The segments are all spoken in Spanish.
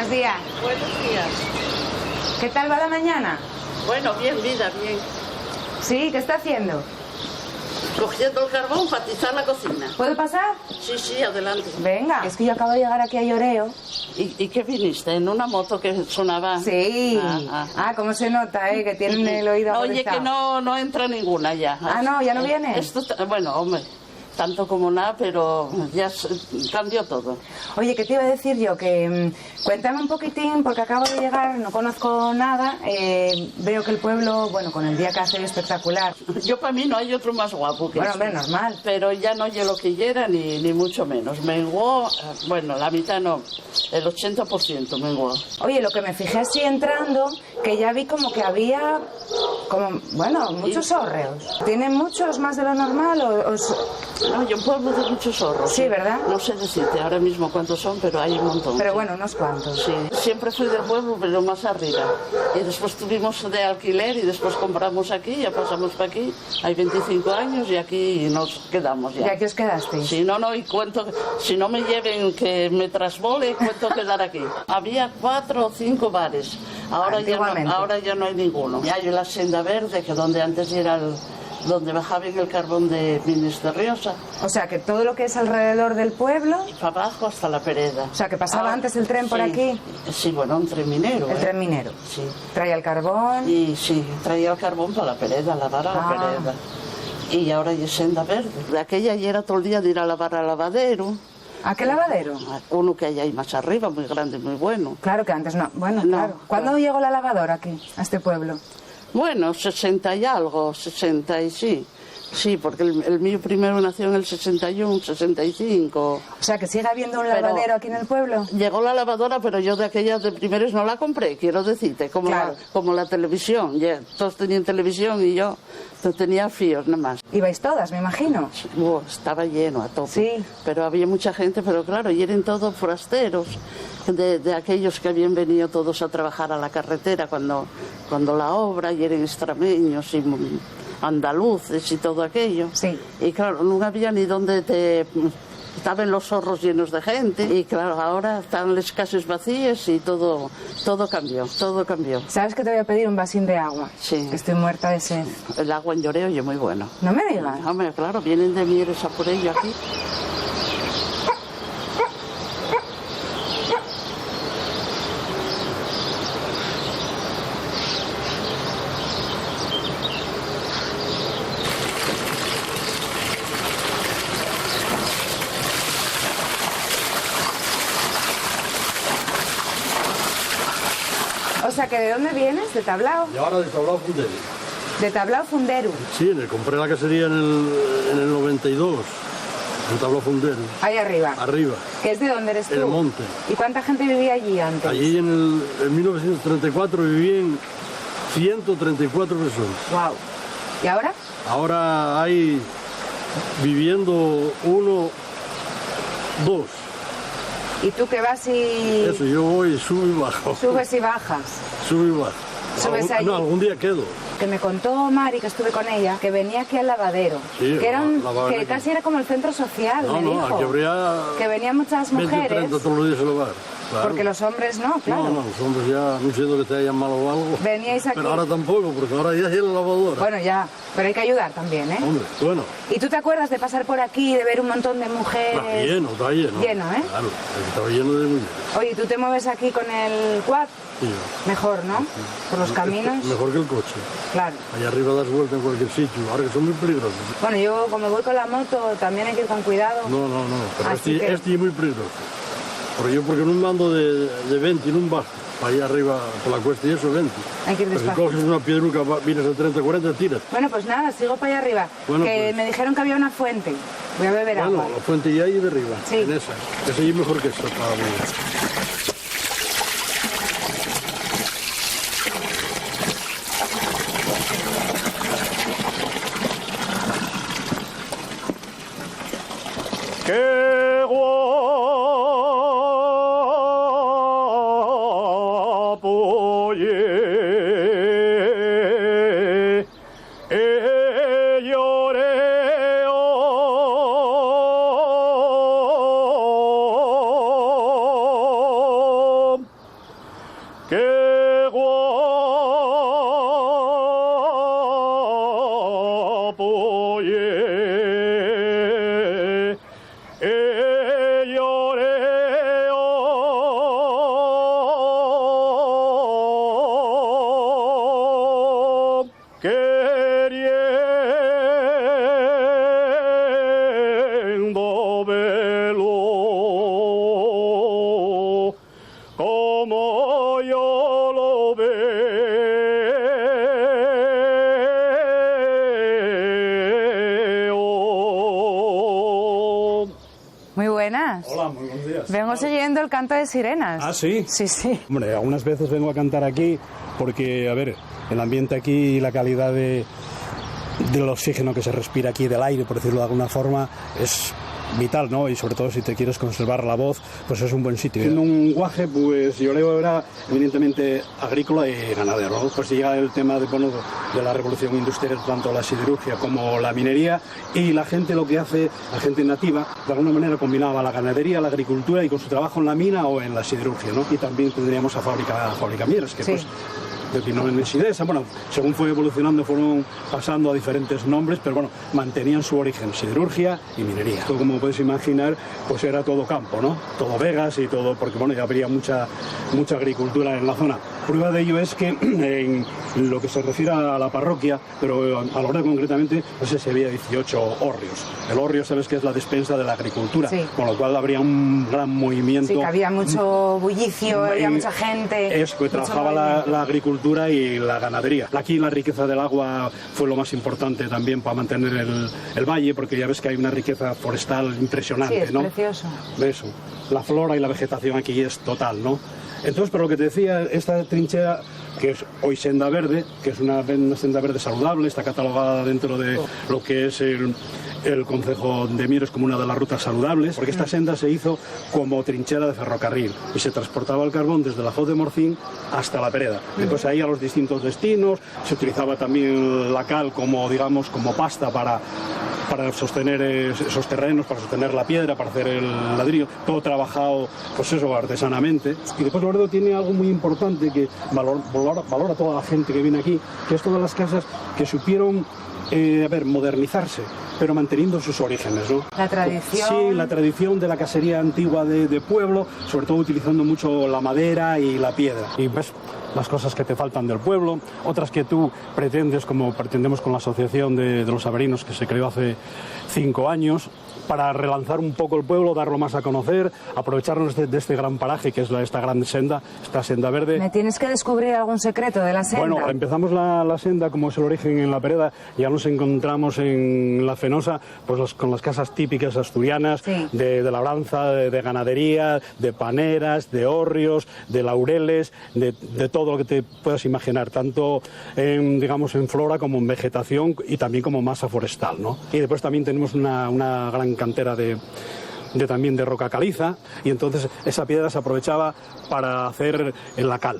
Buenos días. Buenos días. ¿Qué tal va la mañana? Bueno, bien, vida, bien. Sí, ¿qué está haciendo? Cogiendo el carbón para atizar la cocina. ¿Puedo pasar? Sí, sí, adelante. Venga. Es que yo acabo de llegar aquí a Lloreo. ¿Y qué viniste? ¿En una moto que sonaba? Sí. Cómo se nota, que tienen el oído Oye, agudizado. que no entra ninguna ya. No, ¿ya no viene? Bueno, hombre, tanto como nada, pero ya cambió todo. Oye, ¿qué te iba a decir yo? Que cuéntame un poquitín, porque acabo de llegar, no conozco nada. Veo que el pueblo, bueno, con el día que hace espectacular. Yo para mí no hay otro más guapo que Bueno, este. hombre, normal. Pero ya no oye lo que hiera, ni mucho menos. Menguó, bueno, la mitad no, el 80% menguó. Oye, lo que me fijé así entrando, que ya vi como que había, muchos hórreos. ¿Tienen muchos más de lo normal No, hay un pueblo de muchos zorros. Sí, ¿verdad? No sé decirte ahora mismo cuántos son, pero hay un montón. Pero sí. bueno, unos cuantos. Sí, siempre fui del pueblo, pero más arriba. Y después tuvimos de alquiler y después compramos aquí, ya pasamos para aquí. Hay 25 años y aquí nos quedamos ya. ¿Y aquí os quedasteis? Sí, y cuento, si no me lleven que me trasbole, cuento quedar aquí. Había 4 o 5 bares. Ahora ya no hay ninguno. Y hay la senda verde, que donde antes era donde bajaban el carbón de Mines de Riosa. O sea, que todo lo que es alrededor del pueblo... Y para abajo hasta la Pereda. O sea, que pasaba antes el tren por aquí. Sí, bueno, un tren minero. El tren minero. Sí. Traía el carbón. Y sí, traía el carbón para la Pereda, lavar a la Pereda. Y ahora hay senda verde. De aquella ya era todo el día de ir a lavar al lavadero. ¿A qué lavadero? Uno que hay ahí más arriba, muy grande, muy bueno. Claro que antes no. Bueno, No, claro. ¿Cuándo llegó la lavadora aquí, a este pueblo? Bueno, 60 y algo, 60 y sí. Sí, porque el mío primero nació en el 61, 65. O sea, que sigue habiendo un lavadero aquí en el pueblo. Llegó la lavadora, pero yo de aquellas de primeros no la compré, quiero decirte, como la televisión. Ya, todos tenían televisión y yo tenía fíos nada más. ¿Ibais todas, me imagino? Estaba lleno a tope. Sí. Pero había mucha gente, pero claro, y eran todos forasteros, de aquellos que habían venido todos a trabajar a la carretera cuando la obra, y eran extremeños y andaluces y todo aquello. Sí. Y claro, no había ni donde estaban los zorros llenos de gente. Y claro, ahora están las casas vacías y todo cambió, todo cambió. ¿Sabes que te voy a pedir un vasín de agua? Sí. Que estoy muerta de sed. El agua en Lloreo es muy bueno. No me digas. Hombre, claro, vienen de Mieres a por ello aquí. O sea, que ¿de dónde vienes? ¿De Tablao? Y ahora de Tablao Fundero. ¿De Tablao Fundero? Sí, compré la casería en el 92, en Tablao Fundero. Ahí arriba. Arriba. ¿Que es de dónde eres tú? El monte. ¿Y cuánta gente vivía allí antes? Allí en 1934 vivían 134 personas. Wow. ¿Y ahora? Ahora hay viviendo 1, 2. ¿Y tú que vas y...? Eso, yo voy, subo y bajo. Subes y bajas. Subo y bajo. Subes allí. No, algún día quedo. Que me contó Mari, que estuve con ella, que venía aquí al lavadero. Sí, que casi era como el centro social, me dijo. Aquí habría que venían muchas 20, mujeres. 30 todos los días a lavar. Claro. Porque los hombres no, claro. No, los hombres ya, no siento que te hayan mal o algo. Veníais aquí. Pero ahora tampoco, porque ahora ya es la lavadora. Bueno, ya, pero hay que ayudar también, ¿eh? Hombre, bueno. ¿Y tú te acuerdas de pasar por aquí y de ver un montón de mujeres? Está lleno. Lleno, ¿eh? Claro, estaba lleno de mujeres. Oye, ¿tú te mueves aquí con el quad? Sí. Mejor, ¿no? Por los caminos. Mejor que el coche. Claro. Allá arriba das vuelta en cualquier sitio, ahora que son muy peligrosos. Bueno, yo como voy con la moto también hay que ir con cuidado. No, pero Así este es muy peligroso. Porque no mando de 20 en un bajo, para allá arriba por la cuesta y eso 20. Hay que ir Pero si despacio. coges una piedruca, vienes a 30, 40, tiras. Bueno, pues nada, sigo para allá arriba. Bueno, que pues. me dijeron que había una fuente. Voy a beber agua. Bueno, la fuente ya hay de arriba, Sí. en esa. Esa es mejor que esta para beber. ¡Qué guapo! Lloreo. queriendo verlo como yo lo veo. Muy buenas. Hola, muy buenos días. Vengo siguiendo el canto de sirenas. ¿Ah, sí? Sí, sí. Hombre, algunas veces vengo a cantar aquí porque, a ver, el ambiente aquí y la calidad del oxígeno que se respira aquí, del aire, por decirlo de alguna forma, es vital, ¿no? Y sobre todo si te quieres conservar la voz, pues es un buen sitio. Siendo un guaje, pues yo era eminentemente agrícola y ganadero, ¿no? Pues llega el tema de la revolución industrial, tanto la siderurgia como la minería, y la gente lo que hace, la gente nativa, de alguna manera combinaba la ganadería, la agricultura y con su trabajo en la mina o en la siderurgia, ¿no? Y también tendríamos a Fábrica Mieres, que sí, pues declinó en Sidesa. Bueno, según fue evolucionando fueron pasando a diferentes nombres, pero bueno, mantenían su origen, siderurgia y minería. Todo, como puedes imaginar, pues era todo campo, ¿no? Todo vegas y todo, porque bueno, ya habría mucha agricultura en la zona. Prueba de ello es que en lo que se refiere a la parroquia, pero a la hora concretamente, no sé si había 18 hórreos. El hórreo, sabes que es la despensa de la agricultura, sí, con lo cual habría un gran movimiento. Sí, que había mucho bullicio, había mucha gente. Es que trabajaba la agricultura y la ganadería. Aquí la riqueza del agua fue lo más importante también para mantener el valle, porque ya ves que hay una riqueza forestal impresionante, sí, es, ¿no? Precioso. Eso. La flora y la vegetación aquí es total, ¿no? Entonces, por lo que te decía, esta trinchera, que es hoy senda verde, que es una senda verde saludable, está catalogada dentro de lo que es el concejo de Mieres como una de las rutas saludables, porque esta senda se hizo como trinchera de ferrocarril y se transportaba el carbón desde la Foz de Morcín hasta la Pereda. Entonces ahí a los distintos destinos se utilizaba también la cal como, digamos, como pasta para sostener esos terrenos, para sostener la piedra, para hacer el ladrillo, todo trabajado, pues eso, artesanamente. Y después Loredo tiene algo muy importante que valora toda la gente que viene aquí, que es todas las casas que supieron modernizarse, pero manteniendo sus orígenes, ¿no? La tradición. Sí, la tradición de la casería antigua de pueblo, sobre todo utilizando mucho la madera y la piedra. Y ves las cosas que te faltan del pueblo, otras que tú pretendes, como pretendemos con la asociación de los Averinos, que se creó hace 5 años, para relanzar un poco el pueblo, darlo más a conocer, aprovecharnos de este gran paraje que es esta gran senda, esta senda verde. ¿Me tienes que descubrir algún secreto de la senda? Bueno, empezamos la senda, como es el origen en la Pereda, ya nos encontramos en la Fenosa, pues con las casas típicas asturianas, sí, de labranza, de ganadería, de paneras, de hórreos, de laureles, de todo lo que te puedas imaginar, tanto digamos en flora como en vegetación y también como masa forestal, ¿no? Y después también tenemos una gran cantera también de roca caliza, y entonces esa piedra se aprovechaba para hacer la cal,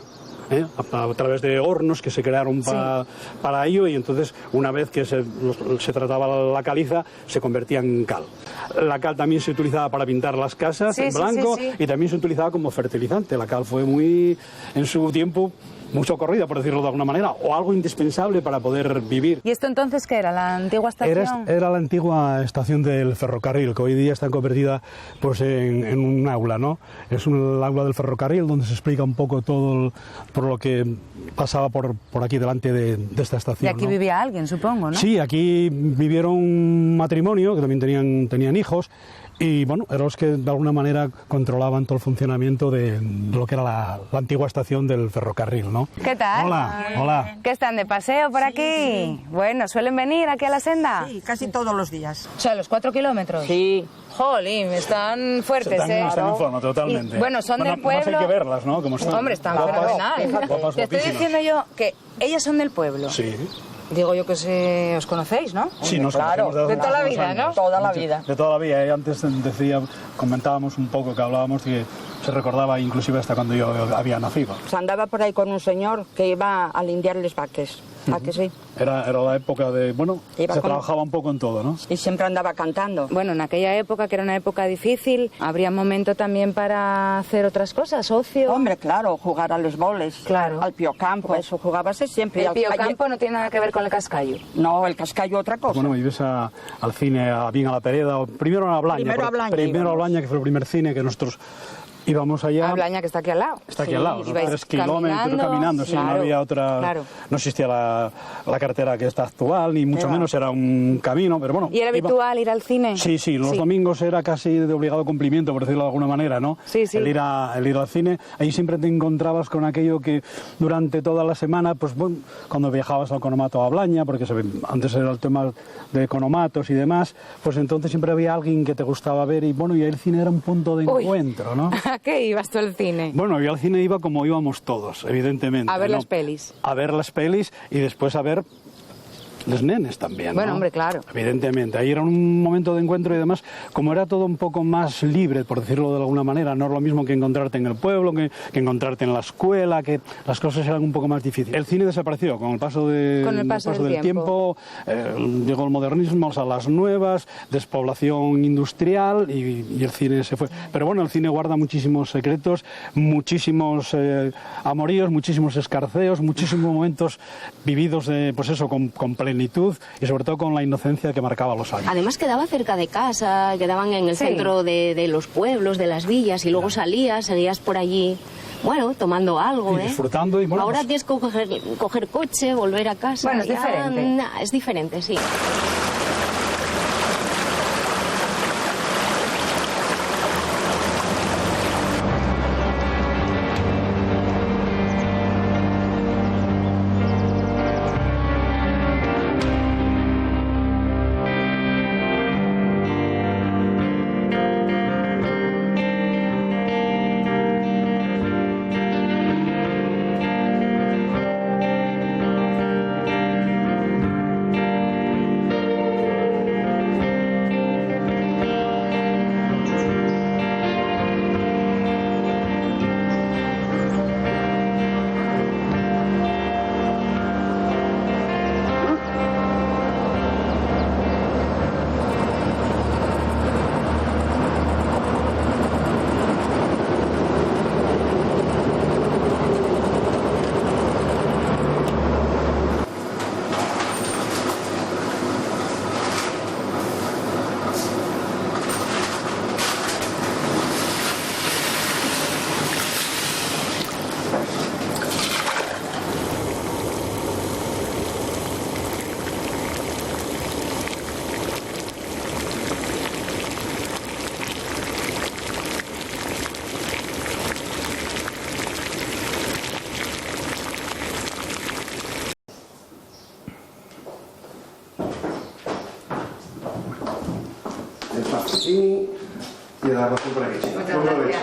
a través de hornos que se crearon para ello, y entonces una vez que se trataba la caliza se convertía en cal. La cal también se utilizaba para pintar las casas, sí, en blanco, sí. Y también se utilizaba como fertilizante. La cal fue muy, en su tiempo, muy socorrida, por decirlo de alguna manera, o algo indispensable para poder vivir. ¿Y esto entonces qué era? ¿La antigua estación? Era la antigua estación del ferrocarril, que hoy día está convertida pues en un aula, ¿no? Es un aula del ferrocarril donde se explica un poco todo por lo que pasaba por aquí delante de esta estación. Y aquí, ¿no?, vivía alguien, supongo, ¿no? Sí, aquí vivieron un matrimonio que también tenían hijos. Y bueno, eran los que de alguna manera controlaban todo el funcionamiento de lo que era la antigua estación del ferrocarril, ¿no? ¿Qué tal? Hola. ¿Qué están de paseo por aquí? Sí. Bueno, ¿suelen venir aquí a la senda? Sí, casi todos los días. O sea, los 4 kilómetros. Sí. Jolín, están fuertes, Están en forma, totalmente. Y, bueno, son del pueblo. Más hay que verlas, ¿no? Como están. Hombre, están Guapas, fenomenal. guapas, Te estoy guapísimas. diciendo yo que ellas son del pueblo. Sí. Digo yo que os conocéis, ¿no? Sí, nos Claro, conocemos de toda la hace vida, unos ¿no? años. Toda la vida. De toda la vida. Y antes comentábamos un poco, que hablábamos de que se recordaba inclusive hasta cuando yo había nacido. Se andaba por ahí con un señor que iba a limpiar les vaques. ¿A que sí? Era la época de, bueno, se trabajaba un poco en todo, ¿no? Y siempre andaba cantando. Bueno, en aquella época, que era una época difícil, habría momento también para hacer otras cosas, ocio. Hombre, claro, jugar a los boles, claro, al piocampo, eso jugábase siempre. El piocampo no tiene nada que ver con el cascallo. No, el cascallo otra cosa. Bueno, ibas al cine, bien a la Pereda, primero a Blaña. Primero a Blaña, que fue el primer cine que nosotros íbamos allá. A Blaña, que está aquí al lado. Está aquí al lado, ¿no? 3 kilómetros caminando, sí, claro, no había otra, claro. No existía la carretera que está actual, ni mucho menos era un camino, pero bueno. ¿Y era habitual ir al cine? Sí, los domingos era casi de obligado cumplimiento, por decirlo de alguna manera, ¿no? Sí. El ir al cine, ahí siempre te encontrabas con aquello que durante toda la semana, pues bueno, cuando viajabas al Economato a Blaña, porque antes era el tema de economatos y demás, pues entonces siempre había alguien que te gustaba ver y bueno, y el cine era un punto de encuentro, ¿no? ¿A qué ibas tú al cine? Bueno, yo al cine iba como íbamos todos, evidentemente. A ver las pelis. A ver las pelis y después a ver los nenes también, bueno, ¿no? Hombre, claro. Evidentemente, ahí era un momento de encuentro y demás, como era todo un poco más libre, por decirlo de alguna manera, no es lo mismo que encontrarte en el pueblo, que encontrarte en la escuela, que las cosas eran un poco más difíciles. El cine desapareció con el paso, del tiempo, llegó el modernismo, o sea, las nuevas, despoblación industrial y el cine se fue. Pero bueno, el cine guarda muchísimos secretos, muchísimos amoríos, muchísimos escarceos, muchísimos momentos vividos pues eso, con plenitud y sobre todo con la inocencia que marcaba los años. Además quedaba cerca de casa, quedaban en el centro de los pueblos, de las villas, y luego seguías por allí, bueno, tomando algo, disfrutando. Y, bueno, ahora tienes que coger coche, volver a casa. Bueno, es diferente. Es diferente, sí. Y el arroz por aquí. Muchas gracias.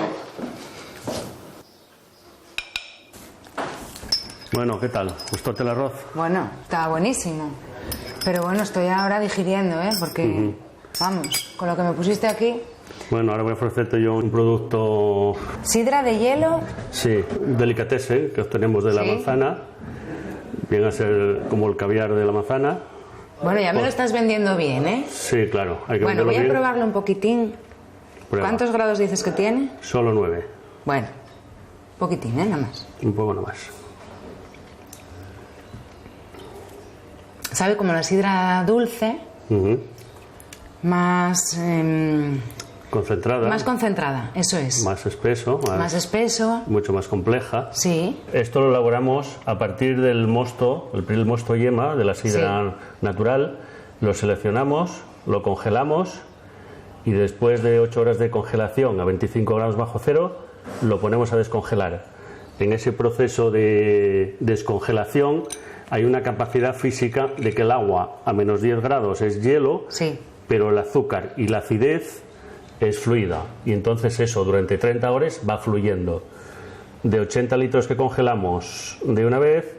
Bueno, ¿qué tal? ¿Gustóte el arroz? Bueno, estaba buenísimo. Pero bueno, estoy ahora digiriendo, porque, vamos, con lo que me pusiste aquí... Bueno, ahora voy a ofrecerte yo un producto... ¿Sidra de hielo? Sí, un delicatessen que obtenemos de la manzana. Viene a ser como el caviar de la manzana. Bueno, ya me lo estás vendiendo bien, ¿eh? Sí, claro. Hay que bueno, voy a bien. probarlo un poquitín. Prueba. ¿Cuántos grados dices que tiene? Solo 9. Bueno, un poquitín, nada más. Un poco nomás. Sabe como la sidra dulce, más... concentrada. Más concentrada, eso es. Más espeso. Más espeso. Mucho más compleja. Sí. Esto lo elaboramos a partir del mosto, el mosto yema de la sidra natural. Lo seleccionamos, lo congelamos y después de 8 horas de congelación a 25 grados bajo cero, lo ponemos a descongelar. En ese proceso de descongelación hay una capacidad física de que el agua a menos 10 grados es hielo, pero el azúcar y la acidez es fluida, y entonces eso durante 30 horas va fluyendo. De 80 litros que congelamos de una vez,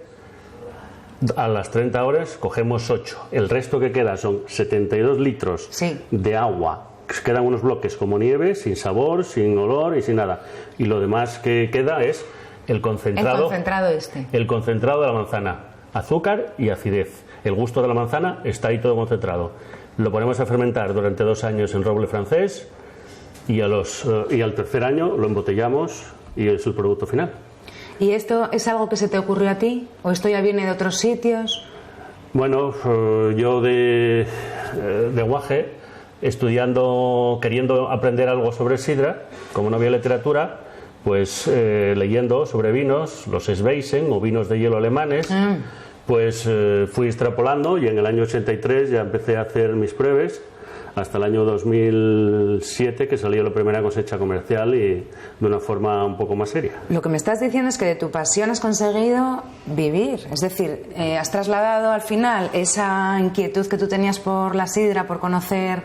a las 30 horas cogemos 8. El resto que queda son 72 litros de agua. Quedan unos bloques como nieve, sin sabor, sin olor y sin nada. Y lo demás que queda es el concentrado. El concentrado este. El concentrado de la manzana. azúcar y acidez. El gusto de la manzana está ahí todo concentrado. Lo ponemos a fermentar durante 2 años en roble francés y al tercer año lo embotellamos y es el producto final. ¿Y esto es algo que se te ocurrió a ti? ¿O esto ya viene de otros sitios? Bueno, yo de guaje, estudiando, queriendo aprender algo sobre sidra, como no había literatura, pues leyendo sobre vinos, los Sveissen o vinos de hielo alemanes, pues fui extrapolando y en el año 83 ya empecé a hacer mis pruebas hasta el año 2007 que salió la primera cosecha comercial y de una forma un poco más seria. Lo que me estás diciendo es que de tu pasión has conseguido vivir, es decir, has trasladado al final esa inquietud que tú tenías por la sidra, por conocer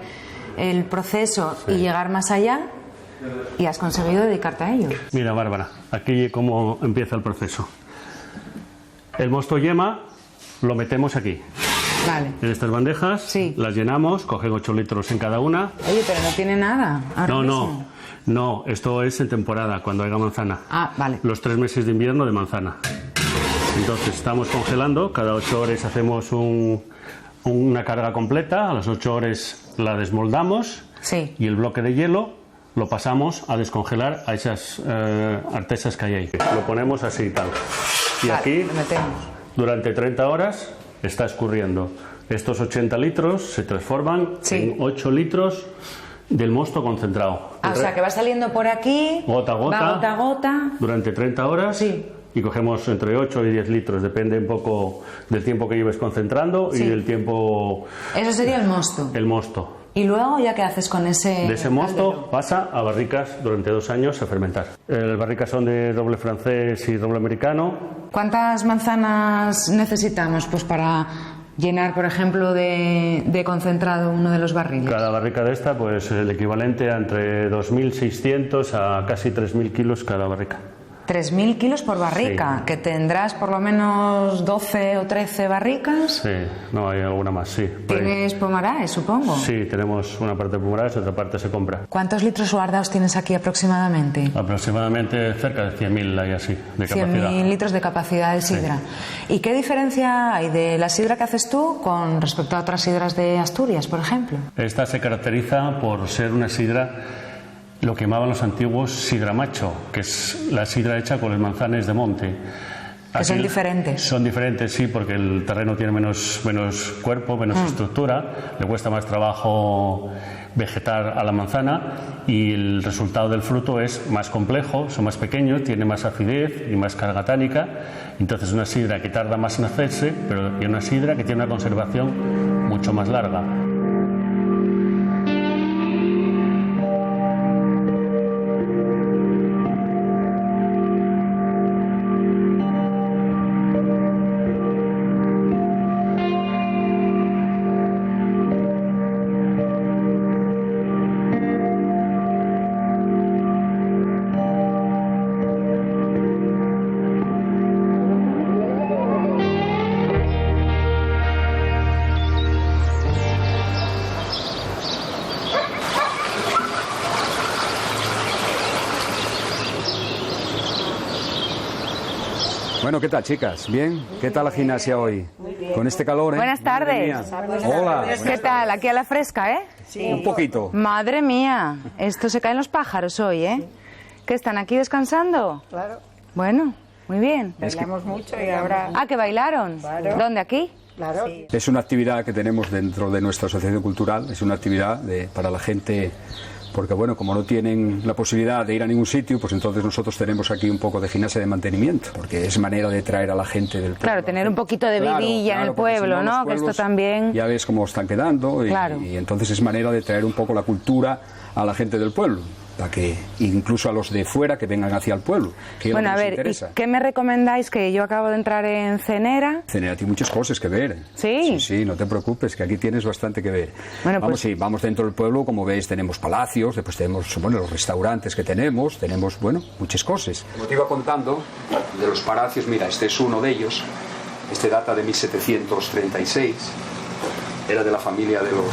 el proceso y llegar más allá, y has conseguido dedicarte a ello. Mira, Bárbara, aquí cómo empieza el proceso. El mosto yema lo metemos aquí. Vale. En estas bandejas las llenamos, cogen 8 litros en cada una. Oye, pero no tiene nada. No, esto es en temporada, cuando haya manzana. Ah, vale. Los 3 meses de invierno de manzana. Entonces estamos congelando, cada 8 horas hacemos una carga completa, a las 8 horas la desmoldamos y el bloque de hielo lo pasamos a descongelar a esas artesas que hay ahí. Lo ponemos así y tal. Y vale, aquí, durante 30 horas, está escurriendo. Estos 80 litros se transforman en 8 litros del mosto concentrado. O sea, que va saliendo por aquí, gota a gota, va gota a gota, durante 30 horas y cogemos entre 8 y 10 litros, depende un poco del tiempo que lleves concentrando y del tiempo... Eso sería el mosto. El mosto. ¿Y luego ya qué haces con ese...? De ese mosto pasa a barricas durante 2 años a fermentar. Las barricas son de roble francés y roble americano. ¿Cuántas manzanas necesitamos pues para llenar, por ejemplo, de concentrado uno de los barriles? Cada barrica de esta, pues el equivalente a entre 2.600 a casi 3.000 kilos cada barrica. 3.000 kilos por barrica, que tendrás por lo menos 12 o 13 barricas. Sí, no, hay alguna más, sí. ¿Tienes Pomarás, supongo? Sí, tenemos una parte de Pomarás y otra parte se compra. ¿Cuántos litros guardados tienes aquí aproximadamente? Aproximadamente cerca de 100.000 hay así, de capacidad. 100.000 litros de capacidad de sidra. ¿Y qué diferencia hay de la sidra que haces tú con respecto a otras sidras de Asturias, por ejemplo? Esta se caracteriza por ser una sidra, lo que llamaban los antiguos sidra macho, que es la sidra hecha con los manzanes de monte. Que son diferentes. Son diferentes, sí, porque el terreno tiene menos cuerpo, menos estructura, le cuesta más trabajo vegetar a la manzana y el resultado del fruto es más complejo, son más pequeños, tiene más acidez y más carga tánica. Entonces es una sidra que tarda más en hacerse, pero es una sidra que tiene una conservación mucho más larga. Bueno, ¿qué tal, chicas? ¿Bien? ¿Qué tal la gimnasia hoy? Muy bien. Con este calor, ¿eh? Buenas tardes. Hola. ¿Qué tal? Aquí a la fresca, ¿eh? Sí. Un poquito. Madre mía, esto se caen los pájaros hoy, ¿eh? ¿Qué están aquí descansando? Claro. Bueno, muy bien. Bailamos mucho y ahora... Ah, ¿que bailaron? Claro. ¿Dónde, aquí? Claro. Sí. Es una actividad que tenemos dentro de nuestra asociación cultural, es una actividad para la gente... Porque bueno, como no tienen la posibilidad de ir a ningún sitio, pues entonces nosotros tenemos aquí un poco de gimnasia de mantenimiento, porque es manera de traer a la gente del pueblo. Claro, tener un poquito de vidilla en el pueblo, ¿no? Que esto también... Ya ves cómo están quedando y entonces es manera de traer un poco la cultura a la gente del pueblo, para que incluso a los de fuera que vengan hacia el pueblo. Que bueno, a ver, ¿y qué me recomendáis? Que yo acabo de entrar en Cenera. Cenera tiene muchas cosas que ver. ¿Sí? Sí, sí, no te preocupes, que aquí tienes bastante que ver. Bueno, vamos, pues... sí, vamos dentro del pueblo, como veis, tenemos palacios, después tenemos, bueno, los restaurantes que tenemos, bueno, muchas cosas. Como te iba contando, de los palacios, mira, este es uno de ellos, este data de 1736, era de la familia de los...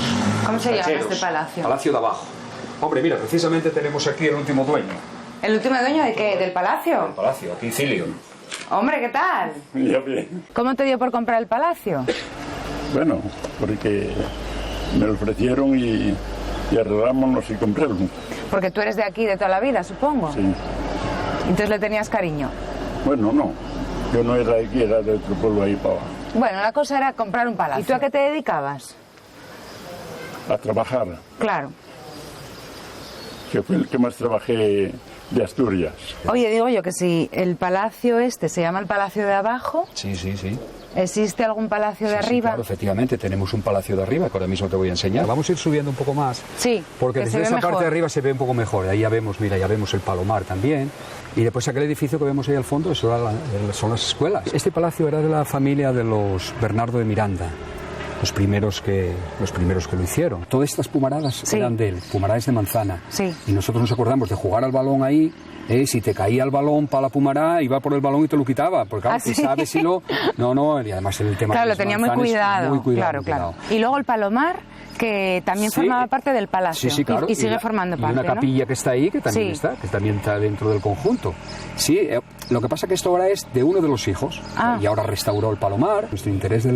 ¿Cómo se llama Cacheros. este palacio? Palacio de Abajo. Hombre, mira, precisamente tenemos aquí el último dueño. ¿El último dueño de qué? ¿Del palacio? Del palacio, aquí Cilio. Hombre, ¿qué tal? Ya bien. ¿Cómo te dio por comprar el palacio? Bueno, porque me lo ofrecieron y arreglámonos y comprarlo. Porque tú eres de aquí de toda la vida, supongo. Sí. Entonces le tenías cariño. Bueno, no. Yo no era de aquí, era de otro pueblo ahí para abajo. Bueno, la cosa era comprar un palacio. ¿Y tú a qué te dedicabas? A trabajar. Claro. Que fue el que más trabajé de Asturias. Oye, digo yo que si el palacio este se llama el Palacio de Abajo... Sí. ¿Existe algún palacio de Sí, arriba? claro, efectivamente, tenemos un palacio de arriba que ahora mismo te voy a enseñar. Vamos a ir subiendo un poco más. Sí, porque desde esa parte de arriba se ve un poco mejor. Ahí ya vemos, mira, ya vemos el Palomar también. Y después aquel edificio que vemos ahí al fondo, eso son las escuelas. Este palacio era de la familia de los Bernardo de Miranda. Los primeros que lo hicieron. Todas estas pumaradas eran de él, pumaradas de manzana. Sí. Y nosotros nos acordamos de jugar al balón ahí. Si te caía el balón para la pumará, iba por el balón y te lo quitaba. Porque claro, tú sabes si no... No, y además el tema claro, de lo tenía muy cuidado. Claro. Y luego el Palomar, que también formaba parte del palacio. Sí, claro. Y sigue formando parte, y una capilla, ¿no?, que está ahí, que también está dentro del conjunto. Sí, lo que pasa que esto ahora es de uno de los hijos. Y ahora restauró el Palomar. Nuestro interés de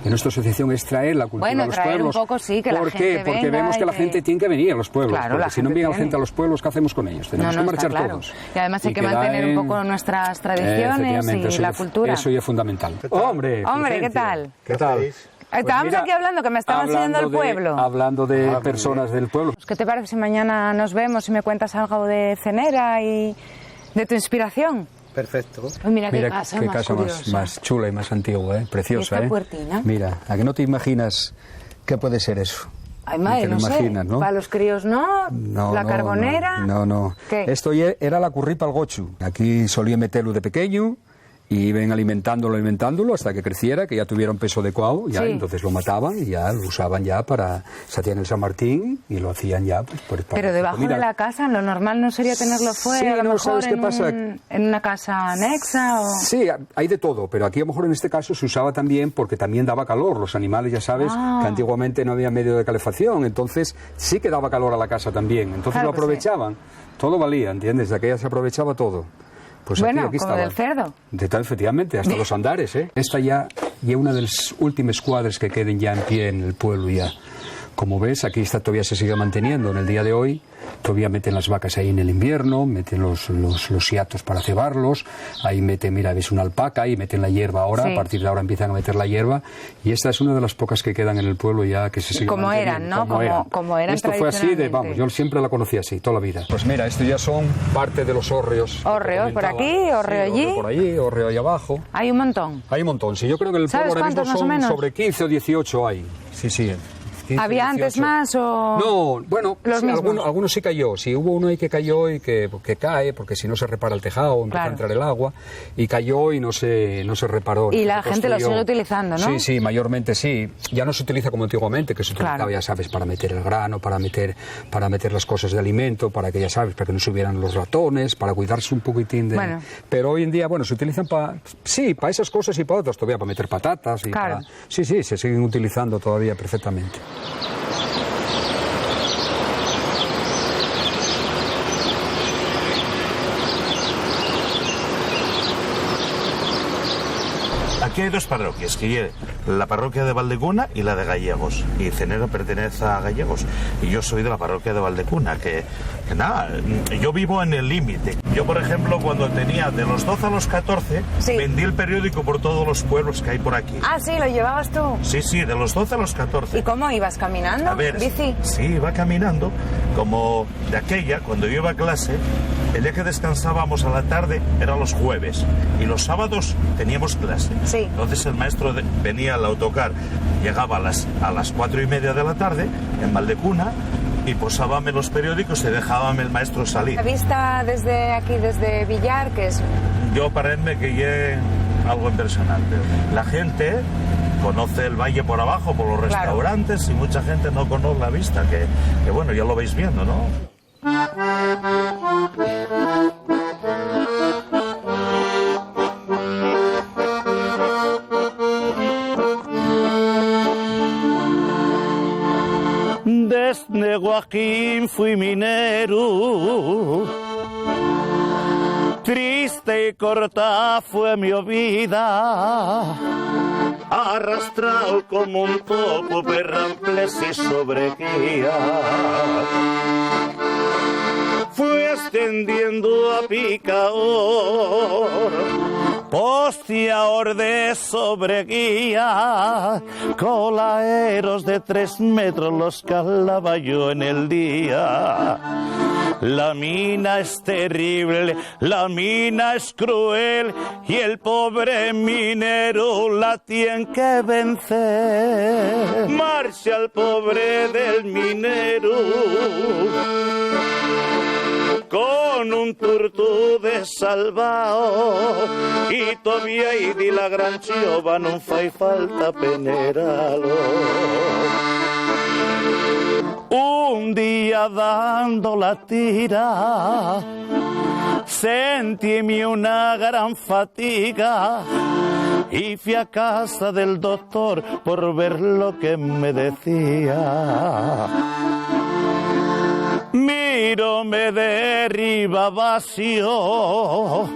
nuestra asociación es traer la cultura a los pueblos. Un poco, sí, que ¿Por la qué? gente Porque venga vemos que la gente tiene que venir a los pueblos. Claro, porque si no viene la gente a los pueblos, ¿qué hacemos con ellos? Tenemos que marchar todos. Y además hay que mantener un poco nuestras tradiciones y la cultura. Eso ya es fundamental. Hombre, ¿qué tal? ¿Qué tal? Estábamos aquí hablando, que me estaba enseñando el pueblo. Hablando de personas del pueblo. ¿Qué te parece si mañana nos vemos y me cuentas algo de Cenera y de tu inspiración? Perfecto. Pues mira qué casa más chula y más antigua, preciosa. ¿Y esta puertina? Mira, ¿a que no te imaginas qué puede ser eso? Ay, madre, no sé. ¿No? Para los críos no, la carbonera. No. ¿Qué? Esto era la curripa al gochu. Aquí solía meterlo de pequeño y iban alimentándolo hasta que creciera, que ya tuviera un peso adecuado, entonces lo mataban y ya lo usaban ya para... Se hacían el San Martín y lo hacían ya... Pues, para pero debajo de la casa, lo normal no sería tenerlo fuera, a lo mejor ¿sabes qué pasa? En una casa anexa o... Sí, hay de todo, pero aquí a lo mejor en este caso se usaba también porque también daba calor. Los animales, ya sabes, que antiguamente no había medio de calefacción, entonces sí que daba calor a la casa también, entonces lo aprovechaban. Todo valía, ¿entiendes? De aquella se aprovechaba todo. Pues bueno, aquí como estaba. del cerdo. De tal, efectivamente, hasta los andares, ¿eh? Esta ya una de las últimas cuadras que queden ya en pie en el pueblo ya. Como ves, aquí todavía se sigue manteniendo en el día de hoy. Todavía meten las vacas ahí en el invierno, meten los hiatos para cebarlos, ahí meten, mira, ves una alpaca y meten la hierba ahora, a partir de ahora empiezan a meter la hierba, y esta es una de las pocas que quedan en el pueblo ya que se sigue manteniendo. Como eran Esto fue así, yo siempre la conocí así, toda la vida. Pues mira, esto ya son parte de los hórreos. ¿Hórreos por aquí, hórreo allí? Hórreo por allí, hórreo allá abajo. Hay un montón. Hay un montón, sí, yo creo que en el pueblo ahora mismo son sobre 15 o 18 hay. Sí. ¿Había antes más o...? No, bueno, algunos sí cayó. Sí, hubo uno ahí que cayó y que cae, porque si no se repara el tejado, empieza a entrar el agua, y cayó y no se reparó. Y la gente lo sigue utilizando, ¿no? Sí, mayormente sí. Ya no se utiliza como antiguamente, que se utilizaba, ya sabes, para meter el grano, para meter las cosas de alimento, para que, ya sabes, para que no subieran los ratones, para cuidarse un poquitín de... Bueno. Pero hoy en día, se utilizan para esas cosas y para otras todavía, para meter patatas y para... Sí, se siguen utilizando todavía perfectamente. Aquí hay dos parroquias, que es la parroquia de Valdecuna y la de Gallegos. Y Cenera pertenece a Gallegos. Y yo soy de la parroquia de Valdecuna, que nada, yo vivo en el límite. Yo, por ejemplo, cuando tenía de los 12 a los 14, vendí el periódico por todos los pueblos que hay por aquí. Ah, sí, ¿lo llevabas tú? Sí, de los 12 a los 14. ¿Y cómo ibas? ¿Caminando? A ver, ¿bici? Sí, iba caminando, como de aquella, cuando yo iba a clase, el día que descansábamos a la tarde era los jueves, y los sábados teníamos clase. Sí. Entonces el maestro venía al autocar, llegaba a las 4:30 de la tarde en Valdecuna y posábame los periódicos y dejábame el maestro salir. ¿La vista desde aquí, desde Villar, qué es? Yo paréme que llegue algo impresionante. La gente conoce el valle por abajo, por los restaurantes, y mucha gente no conoce la vista, que bueno, ya lo vais viendo, ¿no? Desde Joaquín fui minero, Triste y corta fue mi vida, arrastrado como un topo per ramples y sobre guía. Fui extendiendo a picaor, postiaor de sobreguía, colaeros de 3 metros los calaba yo en el día. La mina es terrible, la mina es cruel y el pobre minero la tiene que vencer. Marcha el pobre del minero con un turtú de salvao y todavía y di la gran chiova non fai falta peneralo. Un día dando la tira sentimi una gran fatiga y fui a casa del doctor por ver lo que me decía. Mírome de arriba vacío,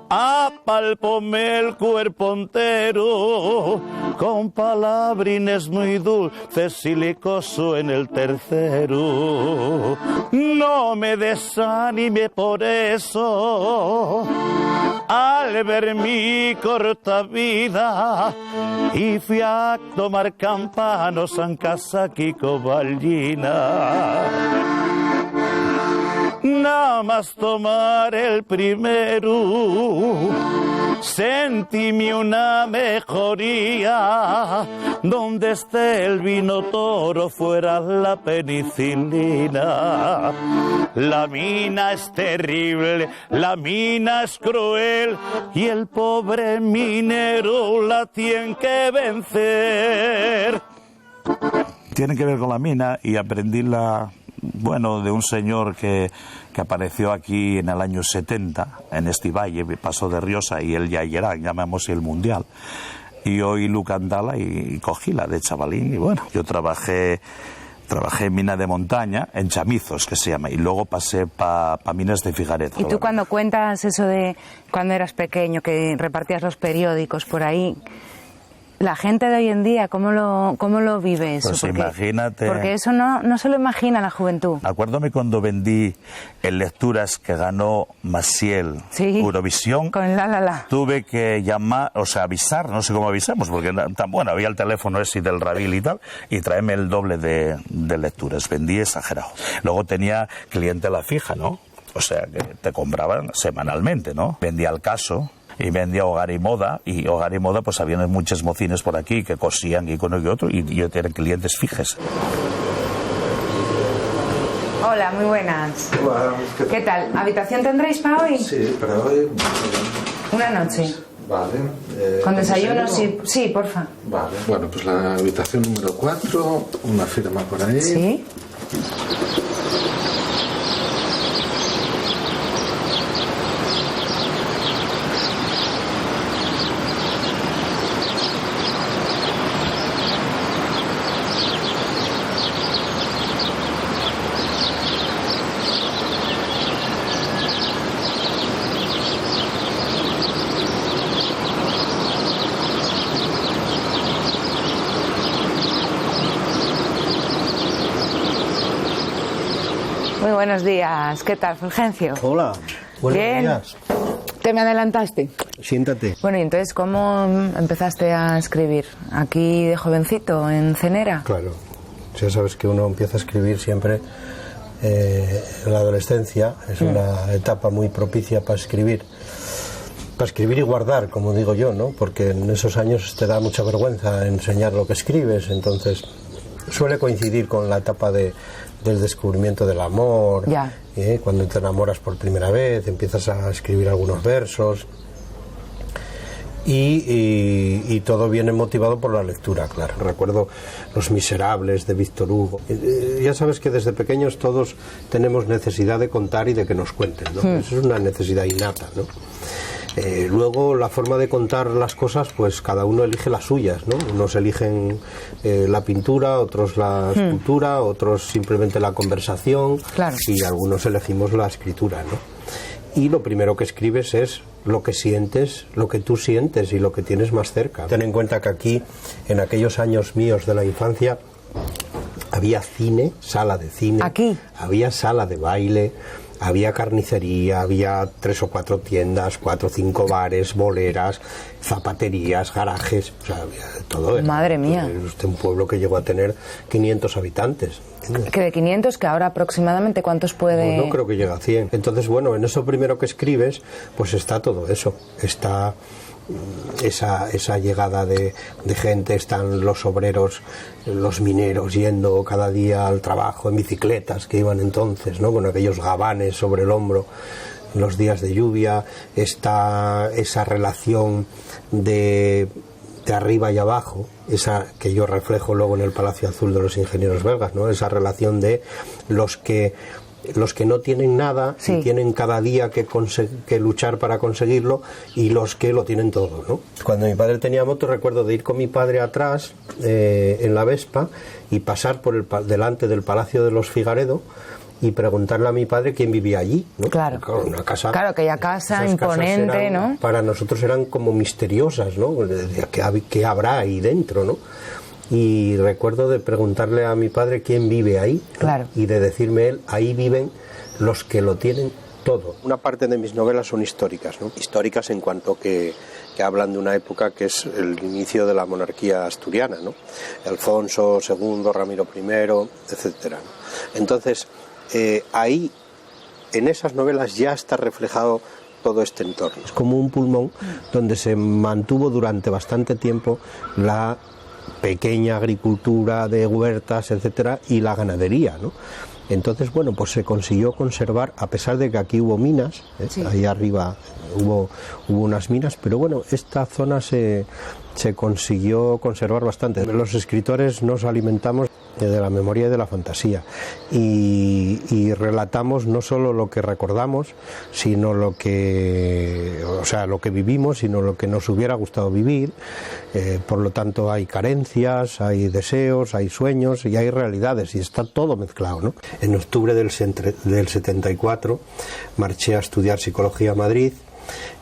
apalpóme el cuerpo entero, con palabrines muy dulces, silicoso en el tercero. No me desanime por eso, al ver mi corta vida, y fui a tomar campanos en casa Kiko Ballina. Nada más tomar el primero, sentí una mejoría. Donde esté el vino toro, fuera la penicilina. La mina es terrible, la mina es cruel, y el pobre minero la tiene que vencer. Tiene que ver con la mina y aprendí de un señor que apareció aquí en el año 70, en este valle, pasó de Riosa y él ya era, llamamos el Mundial. Y hoy Luca Andala y cogí la de chavalín y bueno, yo trabajé en mina de montaña, en Chamizos, que se llama, y luego pasé pa minas de Figaret. Y tú cuando cuentas eso de cuando eras pequeño, que repartías los periódicos por ahí, la gente de hoy en día, ¿cómo lo vive eso? Pues imagínate. Porque eso no se lo imagina la juventud. Acuérdame cuando vendí en lecturas que ganó Maciel, sí, Eurovisión. Con la. Tuve que llamar, avisar, no sé cómo avisamos, porque había el teléfono ese del Rabil y tal, y traerme el doble de lecturas. Vendí exagerado. Luego tenía clientela fija, ¿no? O sea, que te compraban semanalmente, ¿no? Vendía El Caso. Y vendía Hogar y Moda, pues habían muchos mocines por aquí que cosían y con uno y otro, y yo tenía clientes fijos. Hola, muy buenas. Hola, ¿Qué tal? ¿Habitación tendréis para hoy? Sí, para hoy. Una noche. Vale. ¿Con desayuno? Sí, porfa. Vale, bueno, pues la habitación número 4, una firma por ahí. Sí. Muy buenos días. ¿Qué tal, Fulgencio? Hola, buenos Bien. días. ¿Te me adelantaste? Siéntate. Bueno, y entonces, ¿cómo empezaste a escribir? ¿Aquí de jovencito, en Cenera? Claro. Ya sabes que uno empieza a escribir siempre en la adolescencia. Es una etapa muy propicia para escribir. Para escribir y guardar, como digo yo, ¿no? Porque en esos años te da mucha vergüenza enseñar lo que escribes. Entonces, suele coincidir con la etapa del descubrimiento del amor, cuando te enamoras por primera vez, empiezas a escribir algunos versos y todo viene motivado por la lectura, claro. Recuerdo Los Miserables de Víctor Hugo. Ya sabes que desde pequeños todos tenemos necesidad de contar y de que nos cuenten, ¿no? Eso es una necesidad innata, ¿no? Luego la forma de contar las cosas, pues cada uno elige las suyas, ¿no? Unos eligen la pintura, otros la escultura, otros simplemente la conversación, y algunos elegimos la escritura, ¿no? y lo primero que escribes es lo que sientes, lo que tú sientes y lo que tienes más cerca. Ten en cuenta que aquí, en aquellos años míos de la infancia, había cine, sala de cine, ¿aquí? Había sala de baile, había carnicería, había 3 o 4 tiendas, 4 o 5 bares, boleras, zapaterías, garajes, o sea, había todo. Madre mía. Es un pueblo que llegó a tener 500 habitantes. Que de 500, que ahora aproximadamente ¿cuántos puede...? No creo que llega a 100. Entonces, bueno, en eso primero que escribes, pues está todo eso. Está esa llegada de gente, están los obreros, los mineros yendo cada día al trabajo en bicicletas que iban entonces, ¿no? Con aquellos gabanes sobre el hombro, los días de lluvia. Está esa relación de arriba y abajo, esa que yo reflejo luego en el Palacio Azul de los Ingenieros Belgas, ¿no? Esa relación de los que no tienen nada, sí, y tienen cada día que luchar para conseguirlo, y los que lo tienen todo, ¿no? Cuando mi padre tenía moto, recuerdo de ir con mi padre atrás en la Vespa y pasar por delante del Palacio de los Figaredo y preguntarle a mi padre quién vivía allí, ¿no? Claro, una casa, claro, aquella casa imponente, ¿no? Para nosotros eran como misteriosas, ¿no? ¿Qué habrá ahí dentro, no? Y recuerdo de preguntarle a mi padre quién vive ahí, claro, y de decirme él, ahí viven los que lo tienen todo. Una parte de mis novelas son históricas, ¿no? Históricas en cuanto que hablan de una época que es el inicio de la monarquía asturiana, ¿no? Alfonso II, Ramiro I, etcétera, ¿no? Entonces, ahí, en esas novelas ya está reflejado todo este entorno. Es como un pulmón donde se mantuvo durante bastante tiempo la pequeña agricultura de huertas, etcétera, y la ganadería, ¿no? Entonces, bueno, pues se consiguió conservar, a pesar de que aquí hubo minas, sí, ahí arriba hubo unas minas, pero bueno, esta zona se consiguió conservar bastante. Los escritores nos alimentamos de la memoria y de la fantasía, y relatamos no solo lo que recordamos, sino lo que vivimos, sino lo que nos hubiera gustado vivir. Por lo tanto, hay carencias, hay deseos, hay sueños y hay realidades, y está todo mezclado, ¿no? En octubre del 74 marché a estudiar psicología a Madrid,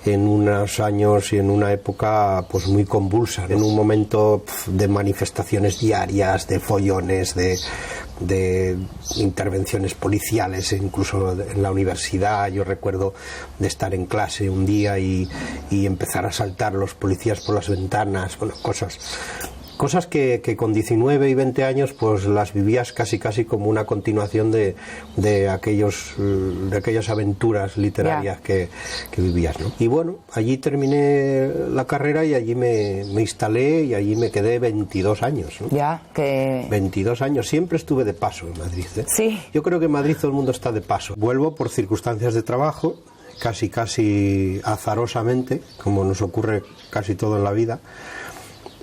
en unos años y en una época pues muy convulsa, en un momento de manifestaciones diarias, de follones, de intervenciones policiales, incluso en la universidad. Yo recuerdo de estar en clase un día y empezar a saltar los policías por las ventanas, bueno, cosas que con 19 y 20 años pues las vivías casi como una continuación de aquellas aventuras literarias que vivías, ¿no? Y bueno, allí terminé la carrera y allí me instalé y allí me quedé 22 años, ¿no? Ya, que... 22 años, siempre estuve de paso en Madrid, ¿eh? Sí. Yo creo que en Madrid todo el mundo está de paso. Vuelvo por circunstancias de trabajo, casi azarosamente, como nos ocurre casi todo en la vida.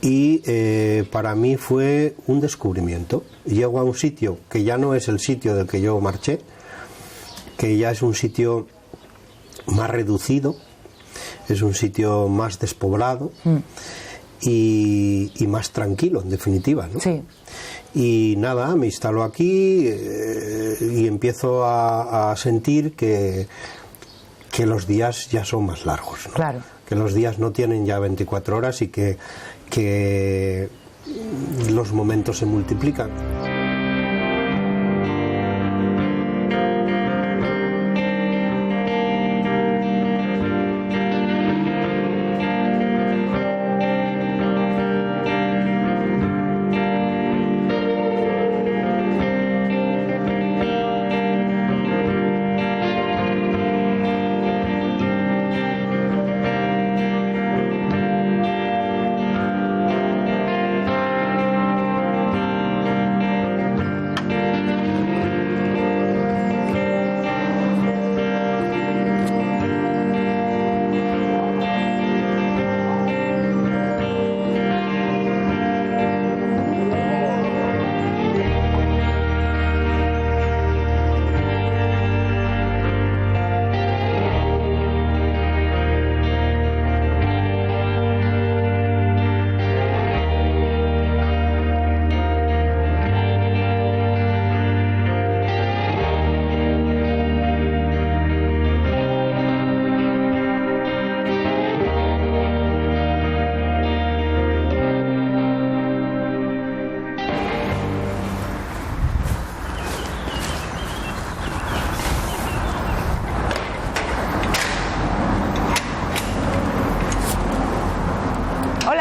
Y para mí fue un descubrimiento. Llego a un sitio que ya no es el sitio del que yo marché, que ya es un sitio más reducido, es un sitio más despoblado y más tranquilo, en definitiva, ¿no? Sí. Y nada, me instalo aquí y empiezo a sentir que los días ya son más largos, ¿no? Claro. Que los días no tienen ya 24 horas y que los momentos se multiplican.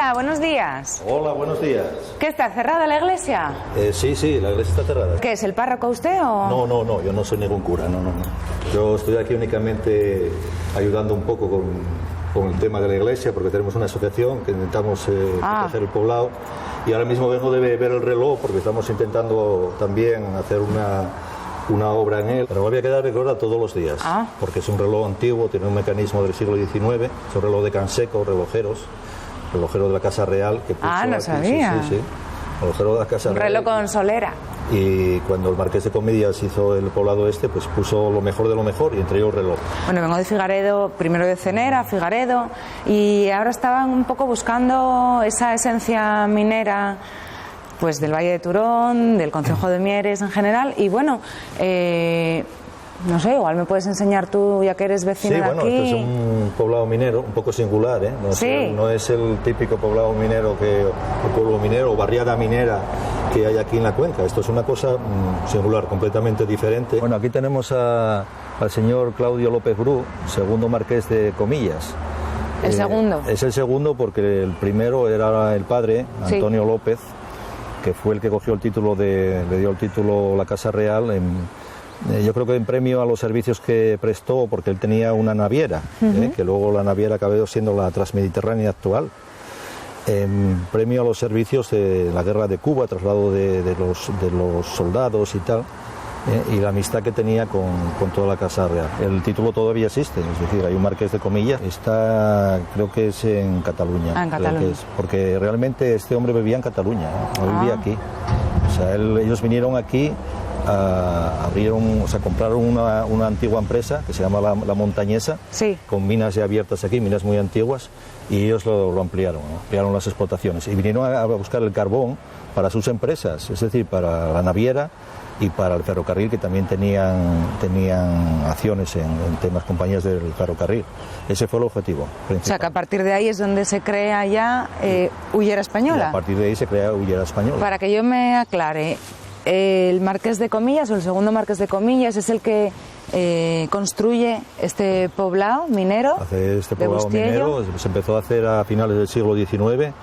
Hola, buenos días. Hola, buenos días. ¿Qué está cerrada la iglesia? Sí, la iglesia está cerrada. ¿Qué es el párroco usted o...? No, yo no soy ningún cura, no. Yo estoy aquí únicamente ayudando un poco con el tema de la iglesia, porque tenemos una asociación que intentamos proteger el poblado, y ahora mismo vengo de ver el reloj porque estamos intentando también hacer una obra en él, pero me voy a quedar de hora todos los días, porque es un reloj antiguo, tiene un mecanismo del siglo XIX, es un reloj de Canseco, relojero de la Casa Real. Que puso no aquí, sabía. Sí. Relojero de la Casa Real. Un reloj con solera. Y cuando el Marqués de Comillas hizo el poblado pues puso lo mejor de lo mejor, y entre ellos el reloj. Bueno, vengo de Figaredo, primero de Cenera, Figaredo, y ahora estaban un poco buscando esa esencia minera pues del Valle de Turón, del Concejo de Mieres en general, y bueno, no sé, igual me puedes enseñar tú, ya que eres vecino de aquí. Sí, bueno, esto es un poblado minero un poco singular, ¿eh? No es el típico poblado minero o pueblo minero o barriada minera que hay aquí en la cuenca. Esto es una cosa singular, completamente diferente. Bueno, aquí tenemos al señor Claudio López Bru, segundo marqués de Comillas. ¿El segundo? Es el segundo porque el primero era el padre, Antonio López, que fue el que cogió el título le dio el título la Casa Real yo creo que en premio a los servicios que prestó, porque él tenía una naviera, que luego la naviera acabó siendo la Transmediterránea actual. En premio a los servicios de la guerra de Cuba, traslado de los soldados y tal, y la amistad que tenía con toda la Casa Real. El título todavía existe, es decir, hay un Marqués de Comillas, creo que es en Cataluña. En Cataluña. Porque realmente este hombre vivía en Cataluña, no vivía aquí. O sea, ellos vinieron aquí, compraron una antigua empresa que se llama La Montañesa, con minas ya abiertas aquí, minas muy antiguas, y ellos lo ampliaron las explotaciones, y vinieron a buscar el carbón para sus empresas, es decir, para la naviera y para el ferrocarril, que también tenían acciones en temas, compañías del ferrocarril. Ese fue el objetivo principal. O sea, que a partir de ahí es donde se crea ya Hullera Española. Y a partir de ahí se crea Hullera Española. Para que yo me aclare, el Marqués de Comillas, o el segundo Marqués de Comillas, es el que construye este poblado minero. Este poblado minero se empezó a hacer a finales del siglo XIX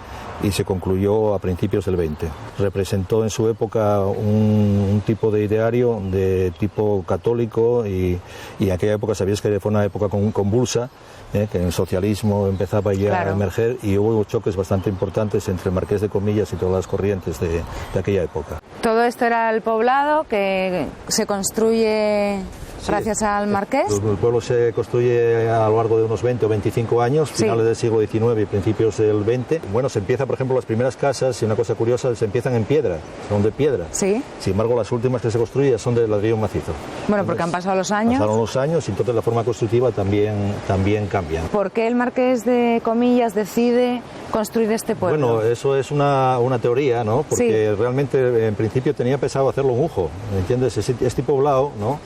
y se concluyó a principios del XX. Representó en su época un tipo de ideario de tipo católico, y en aquella época sabías que fue una época convulsa, que el socialismo empezaba ya a emerger, y hubo choques bastante importantes entre el Marqués de Comillas y todas las corrientes de aquella época. Todo esto era el poblado que se construye gracias al Marqués. El pueblo se construye a lo largo de unos 20 o 25 años, finales del siglo XIX y principios del XX. Bueno, se empieza, por ejemplo, las primeras casas, y una cosa curiosa, se empiezan en piedra, son de piedra. Sí. Sin embargo, las últimas que se construyen son de ladrillo macizo. Bueno, porque han pasado los años. Pasaron los años, y entonces la forma constructiva también cambia. ¿Por qué el Marqués de Comillas decide construir este pueblo? Bueno, eso es una teoría, ¿no? Porque realmente en principio tenía pensado hacerlo en Ujo, ¿entiendes? Este poblado, ¿no?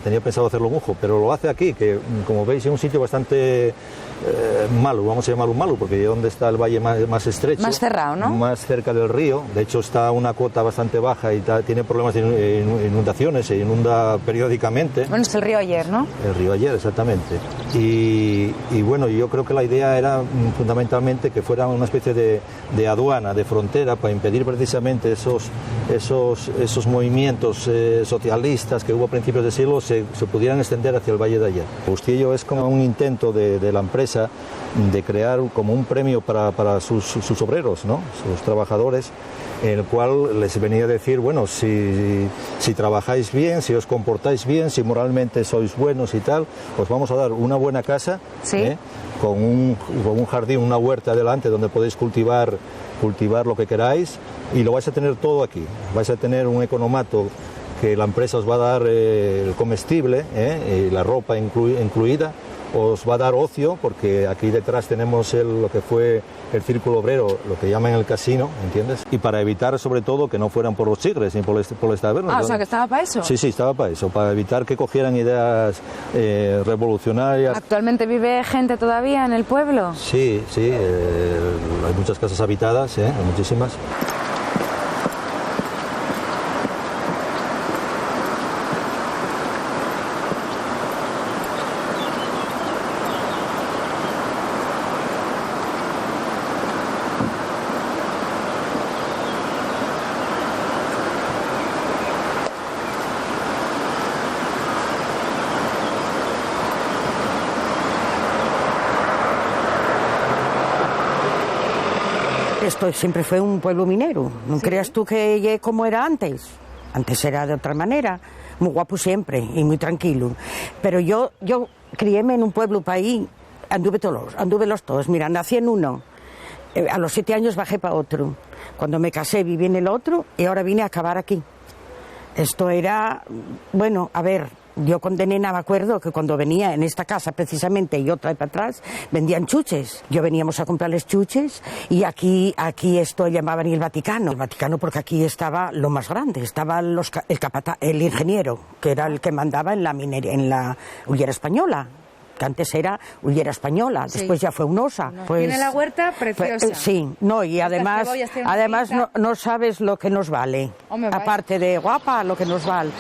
Tenía pensado hacerlo en Ujo, pero lo hace aquí, que como veis es un sitio bastante malo, vamos a llamarlo malo, porque es donde está el valle más estrecho, más cerrado, ¿no? Más cerca del río. De hecho está a una cota bastante baja y tiene problemas de inundaciones, se inunda periódicamente. Bueno, es el río Ayer, ¿no? El río Ayer, exactamente. Y bueno, yo creo que la idea era fundamentalmente que fuera una especie de aduana, de frontera, para impedir precisamente esos movimientos socialistas que hubo a principios de siglo se pudieran extender hacia el Valle de Ayer. Bustillo es como un intento de la empresa de crear como un premio para sus obreros, ¿no? Sus trabajadores, en el cual les venía a decir, bueno, si trabajáis bien, si os comportáis bien, si moralmente sois buenos y tal, os vamos a dar una buena casa, con un jardín, una huerta delante donde podéis cultivar lo que queráis, y lo vais a tener todo aquí. Vais a tener un economato que la empresa os va a dar el comestible, y la ropa incluida. Os va a dar ocio, porque aquí detrás tenemos lo que fue el círculo obrero, lo que llaman el casino, ¿entiendes? Y para evitar, sobre todo, que no fueran por los tigres ni por las tabernas. O sea, que estaba para eso. Sí, estaba para eso, para evitar que cogieran ideas revolucionarias. ¿Actualmente vive gente todavía en el pueblo? Sí, hay muchas casas habitadas, hay muchísimas. esto siempre fue un pueblo minero. No creas tú que como era antes. Antes era de otra manera. Muy guapo siempre y muy tranquilo. Pero yo criéme en un pueblo país, anduve los todos. Mira, nací en uno. A los 7 años bajé para otro. Cuando me casé viví en el otro y ahora vine a acabar aquí. Esto era, bueno, a ver, yo con de nena me acuerdo que cuando venía en esta casa precisamente y otra para atrás, vendían chuches. Yo veníamos a comprarles chuches y aquí esto llamaban el Vaticano. El Vaticano porque aquí estaba lo más grande, estaba el ingeniero, que era el que mandaba en la minería, en la hullera española. Que antes era hullera española, después ya fue Unosa. Pues, tiene la huerta preciosa. Sí, no, y además no sabes lo que nos vale. Aparte de guapa, lo que nos vale.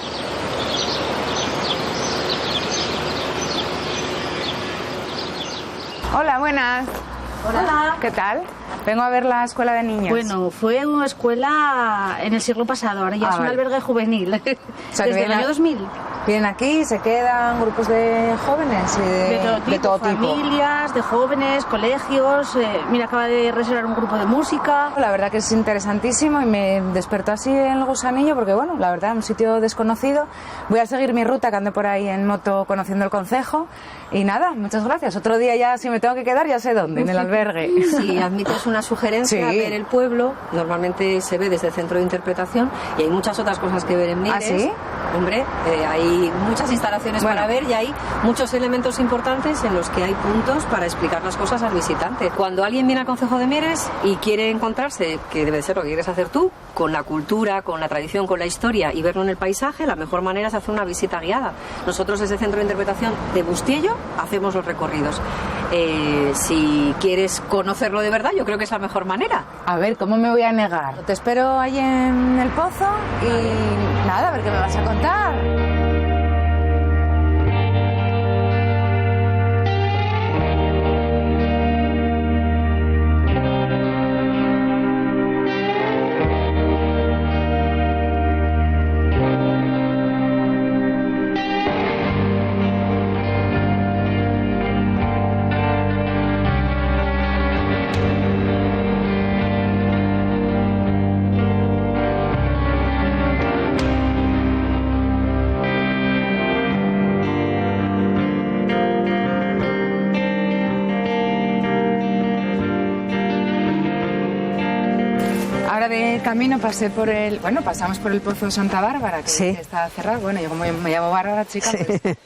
Hola, buenas. Hola. ¿Qué tal? Vengo a ver la escuela de niños. Bueno, fue una escuela en el siglo pasado, ahora ya es un albergue juvenil. O sea, desde el año 2000. Vienen aquí, se quedan grupos de jóvenes y de todo tipo. Familias, de jóvenes, colegios. Mira, acaba de reservar un grupo de música. La verdad que es interesantísimo y me despertó así el gusanillo porque, bueno, la verdad, un sitio desconocido. Voy a seguir mi ruta que ando por ahí en moto conociendo el concejo. Y nada, muchas gracias. Otro día ya, si me tengo que quedar, ya sé dónde, en el albergue. Si admites una sugerencia, ver el pueblo, normalmente se ve desde el centro de interpretación y hay muchas otras cosas que ver en Mieres. ¿Ah, sí? Hombre, hay muchas instalaciones para ver y hay muchos elementos importantes en los que hay puntos para explicar las cosas al visitante. Cuando alguien viene al concejo de Mieres y quiere encontrarse, que debe ser lo que quieres hacer tú, con la cultura, con la tradición, con la historia y verlo en el paisaje, la mejor manera es hacer una visita guiada. Nosotros desde el centro de interpretación de Bustiello hacemos los recorridos. Si quieres conocerlo de verdad, yo creo que es la mejor manera. A ver, ¿cómo me voy a negar? Te espero ahí en el pozo y nada, a ver qué me vas a contar. De camino pasamos por el Pozo de Santa Bárbara, que está cerrado. Bueno, yo como me llamo Bárbara, chica, pues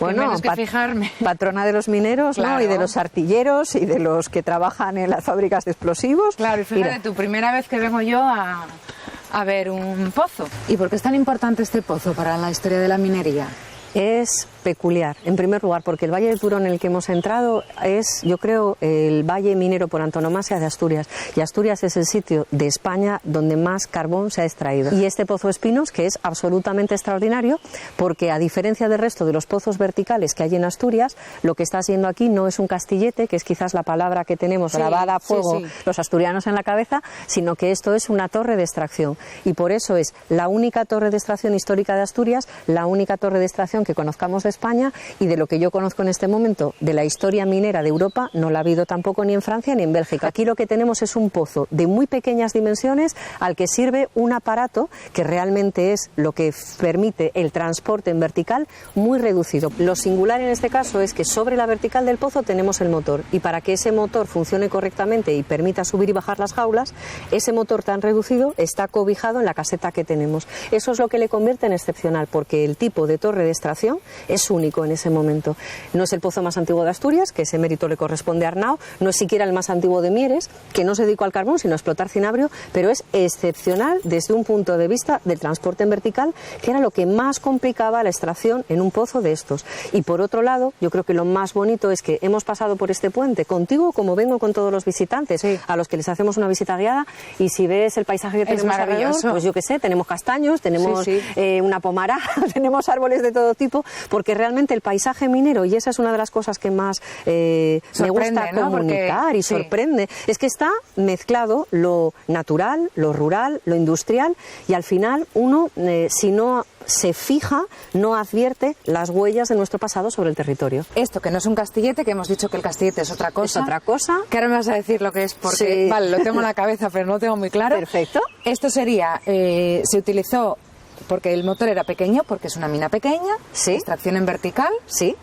bueno, menos que fijarme. Patrona de los mineros, claro, ¿no? Y de los artilleros y de los que trabajan en las fábricas de explosivos. Claro, y fíjate, tu primera vez que vengo yo a ver un pozo. ¿Y por qué es tan importante este pozo para la historia de la minería? Es peculiar, en primer lugar, porque el Valle del Turón en el que hemos entrado es, yo creo, el valle minero por antonomasia de Asturias. Y Asturias es el sitio de España donde más carbón se ha extraído. Y este Pozo Espinos, que es absolutamente extraordinario, porque a diferencia del resto de los pozos verticales que hay en Asturias, lo que está haciendo aquí no es un castillete, que es quizás la palabra que tenemos grabada a fuego los asturianos en la cabeza, sino que esto es una torre de extracción. Y por eso es la única torre de extracción histórica de Asturias, la única torre de extracción que conozcamos de España, y de lo que yo conozco en este momento de la historia minera de Europa no la ha habido tampoco ni en Francia ni en Bélgica. Aquí lo que tenemos es un pozo de muy pequeñas dimensiones al que sirve un aparato que realmente es lo que permite el transporte en vertical muy reducido. Lo singular en este caso es que sobre la vertical del pozo tenemos el motor, y para que ese motor funcione correctamente y permita subir y bajar las jaulas, ese motor tan reducido está cobijado en la caseta que tenemos. Eso es lo que le convierte en excepcional, porque el tipo de torre de extracción es único en ese momento. No es el pozo más antiguo de Asturias, que ese mérito le corresponde a Arnao, no es siquiera el más antiguo de Mieres, que no se dedicó al carbón sino a explotar cinabrio, pero es excepcional desde un punto de vista del transporte en vertical, que era lo que más complicaba la extracción en un pozo de estos. Y por otro lado, yo creo que lo más bonito es que hemos pasado por este puente contigo, como vengo con todos los visitantes, a los que les hacemos una visita guiada, y si ves el paisaje que tenemos alrededor, pues yo qué sé, tenemos castaños, tenemos una pomara, tenemos árboles de todo tipo, porque porque realmente el paisaje minero, y esa es una de las cosas que más me gusta comunicar, y sorprende, es que está mezclado lo natural, lo rural, lo industrial, y al final uno, si no se fija, no advierte las huellas de nuestro pasado sobre el territorio. Esto que no es un castillete, que hemos dicho que el castillete es otra cosa. Es otra cosa. Que ahora me vas a decir lo que es, porque vale, lo tengo en la cabeza, pero no lo tengo muy claro. Perfecto. Esto sería, se utilizó porque el motor era pequeño, porque es una mina pequeña, extracción en vertical. Sí.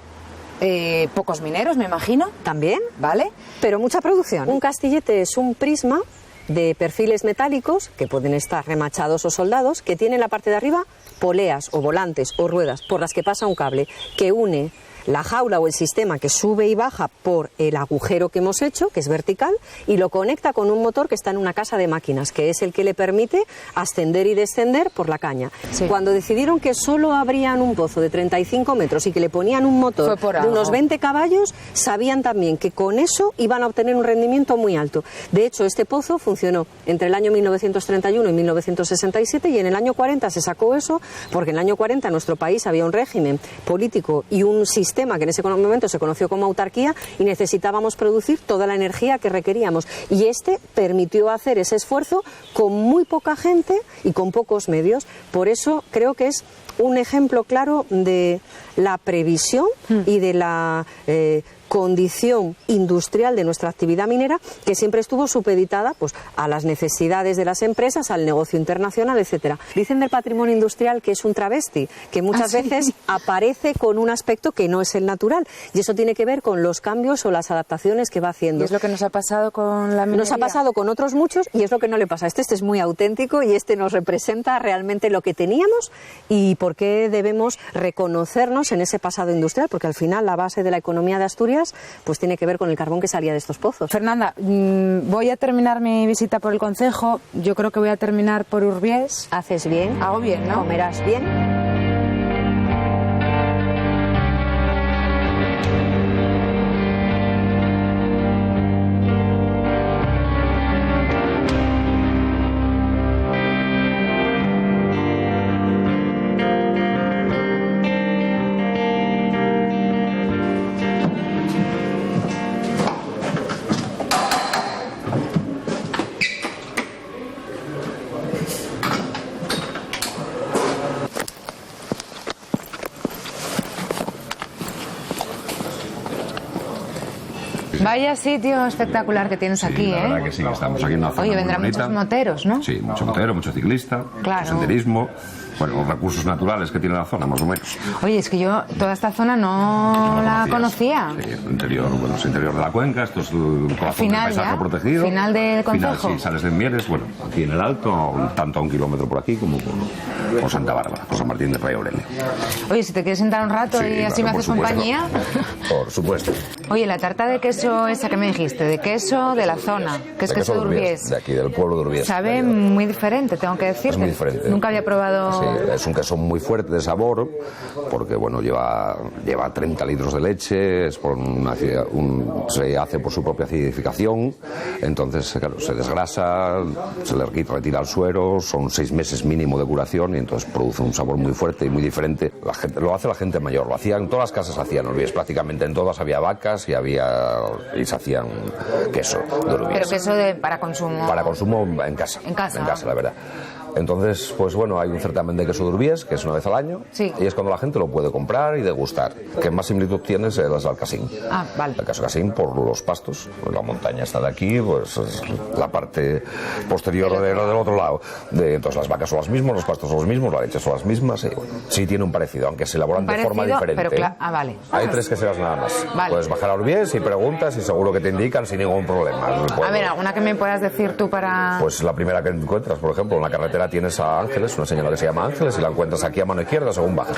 Pocos mineros, me imagino. También. Vale. Pero mucha producción. Un castillete es un prisma de perfiles metálicos que pueden estar remachados o soldados, que tienen la parte de arriba poleas o volantes o ruedas por las que pasa un cable que une la jaula o el sistema que sube y baja por el agujero que hemos hecho, que es vertical, y lo conecta con un motor que está en una casa de máquinas, que es el que le permite ascender y descender por la caña. Sí. Cuando decidieron que solo abrían un pozo de 35 metros y que le ponían un motor de unos 20 caballos, sabían también que con eso iban a obtener un rendimiento muy alto. De hecho, este pozo funcionó entre el año 1931 y 1967, y en el año 40 se sacó eso, porque en el año 40 en nuestro país había un régimen político y un sistema que en ese momento se conoció como autarquía, y necesitábamos producir toda la energía que requeríamos, y este permitió hacer ese esfuerzo con muy poca gente y con pocos medios. Por eso creo que es un ejemplo claro de la previsión y de la condición industrial de nuestra actividad minera, que siempre estuvo supeditada pues a las necesidades de las empresas, al negocio internacional, etcétera. Dicen del patrimonio industrial que es un travesti, que muchas veces aparece con un aspecto que no es el natural, y eso tiene que ver con los cambios o las adaptaciones que va haciendo. ¿Y es lo que nos ha pasado con la minería? Nos ha pasado con otros muchos, y es lo que no le pasa a este. Este es muy auténtico, y este nos representa realmente lo que teníamos y por qué debemos reconocernos en ese pasado industrial, porque al final la base de la economía de Asturias pues tiene que ver con el carbón que salía de estos pozos. Fernanda, voy a terminar mi visita por el concejo. Yo creo que voy a terminar por Urbiés. Haces bien. Hago bien, ¿no? Comerás bien. Vaya sitio espectacular que tienes aquí, la verdad que sí, que estamos aquí en una zona. Oye, vendrán muchos moteros, ¿no? Sí, mucho motero, mucho ciclista, claro, mucho senderismo, bueno, los recursos naturales que tiene la zona, más o menos. Oye, es que yo toda esta zona no la conocía. Sí, interior, bueno, es interior de la cuenca, esto es el corazón del paisaje protegido. Final del concejo. Final, sí, sales de Mieres, bueno, aquí en el Alto, tanto a 1 kilómetro por aquí como por Santa Bárbara, por San Martín de Fray Aurelio. Oye, si te quieres sentar un rato y así me haces compañía. Por supuesto. Oye, la tarta de queso esa que me dijiste, de queso de la zona, que es queso de Urbiés. De aquí, del pueblo de Urbiés. Sabe muy diferente, tengo que decirte. Es muy diferente. Nunca había probado... Sí, es un queso muy fuerte de sabor, porque bueno, lleva 30 litros de leche, es por se hace por su propia acidificación, entonces claro, se desgrasa, se le retira el suero, son 6 meses mínimo de curación, y entonces produce un sabor muy fuerte y muy diferente. Lo hace la gente mayor, lo hacían, todas las casas hacían Urbiés, prácticamente en todas había vacas y se hacían queso de Urbiés. Pero queso para consumo... Para consumo en casa. En casa. En casa, la verdad. Entonces, pues bueno, hay un certamen de queso de Urbiés, que es una vez al año, y es cuando la gente lo puede comprar y degustar. Que más similitud tiene es el Alcasín. Ah, vale. El queso Alcasín por los pastos, la montaña está de aquí, pues es la parte posterior del otro lado. Entonces las vacas son las mismas, los pastos son los mismos, la leche son las mismas, y bueno, sí tiene un parecido, aunque se elaboran de forma diferente. Pero vale. Hay 3 queseras nada más. Vale. Puedes bajar a Urbiés y preguntas y seguro que te indican sin ningún problema. A ver, ¿alguna que me puedas decir tú para...? Pues la primera que encuentras, por ejemplo, en la carretera tienes a Ángeles, una señora que se llama Ángeles, y la encuentras aquí a mano izquierda según bajas.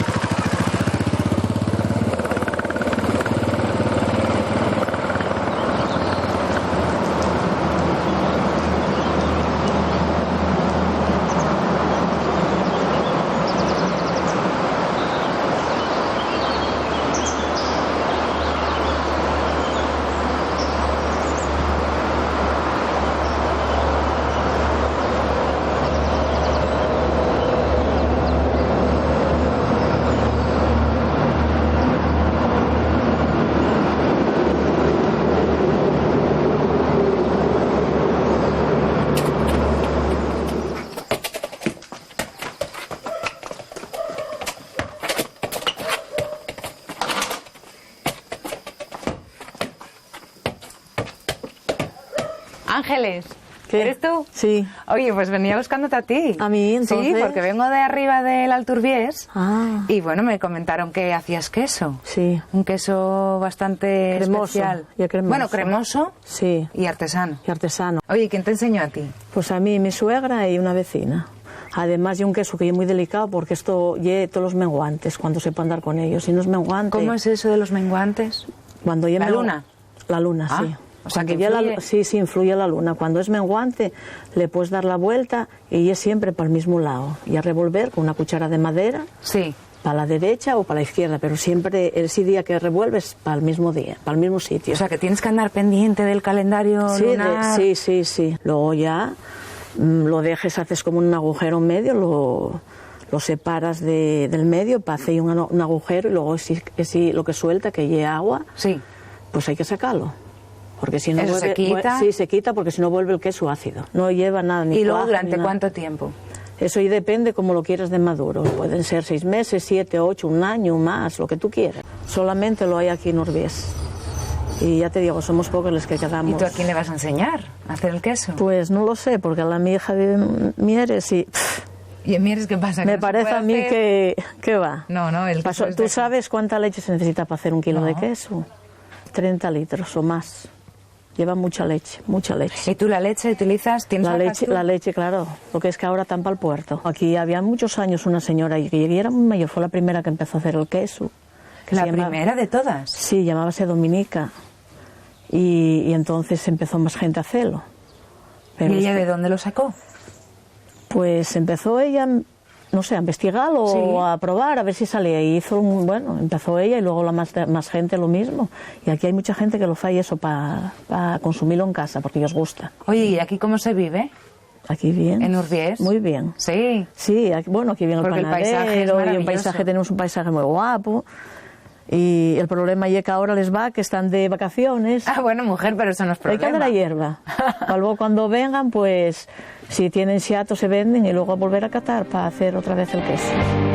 Ángeles, ¿qué? ¿eres tú? Sí. Oye, pues venía buscándote a ti. ¿A mí, entonces? Sí, porque vengo de arriba del Alturbiés. Ah. Y bueno, me comentaron que hacías queso. Sí. Un queso bastante cremoso, especial. y cremoso. Bueno, cremoso. Sí. Y artesano. Y artesano. Oye, ¿quién te enseñó a ti? Pues a mí, mi suegra y una vecina. Además, y un queso que es muy delicado porque esto lleva todos los menguantes cuando se puede andar con ellos. Si no es menguante... ¿Cómo es eso de los menguantes? Cuando ¿La luna? La luna, Ah, sí. o sea, que sí, influye la luna. Cuando es menguante, le puedes dar la vuelta y es siempre para el mismo lado. Y a revolver con una cuchara de madera. Sí. Para la derecha o para la izquierda, pero siempre ese día que revuelves para el mismo día, para el mismo sitio. O sea, que tienes que andar pendiente del calendario lunar. Sí. Luego ya lo dejes, haces como un agujero en medio, lo separas del medio para hacer un agujero y luego si lo que suelta, que lleve agua, sí, pues hay que sacarlo. Porque si no ¿eso vuelve, se quita? Sí, se quita porque si no vuelve el queso ácido. No lleva nada, ni ¿Y luego cuajo, durante ni nada. cuánto tiempo? Eso ahí depende como lo quieras de maduro. Pueden ser 6 meses, 7, 8, un año, más, lo que tú quieras. Solamente lo hay aquí en Urbiés. Y ya te digo, somos pocos los que quedamos. ¿Y tú a quién le vas a enseñar a hacer el queso? Pues no lo sé, porque a la mi hija de Mieres y... ¿Y en Mieres qué pasa? Me parece a mí que va. No, el queso ¿Tú sabes cuánta leche se necesita para hacer 1 kilo de queso? 30 litros o más. Lleva mucha leche, mucha leche. ¿Y tú la leche utilizas? La leche, claro, porque es que ahora tan para el puerto. Aquí había muchos años una señora que era muy mayor, fue la primera que empezó a hacer el queso. ¿La primera de todas? Sí, llamábase Dominica. Y entonces empezó más gente a hacerlo. Pero ¿Y ella de dónde lo sacó? Pues empezó ella, no sé, a investigarlo o a probar, a ver si salía. Y empezó ella y luego más gente lo mismo. Y aquí hay mucha gente que lo hace eso para consumirlo en casa, porque les gusta. Oye, ¿y aquí cómo se vive? Aquí bien. ¿En Urbiés? Muy bien. Sí. Sí, aquí viene el porque panadero, el paisaje es y maravilloso. un paisaje, tenemos un paisaje muy guapo. Y el problema es que ahora les va, que están de vacaciones. Ah, bueno, mujer, pero eso no es problema. Hay que andar a hierba. Luego cuando vengan, pues si tienen siato se venden y luego a volver a catar para hacer otra vez el queso.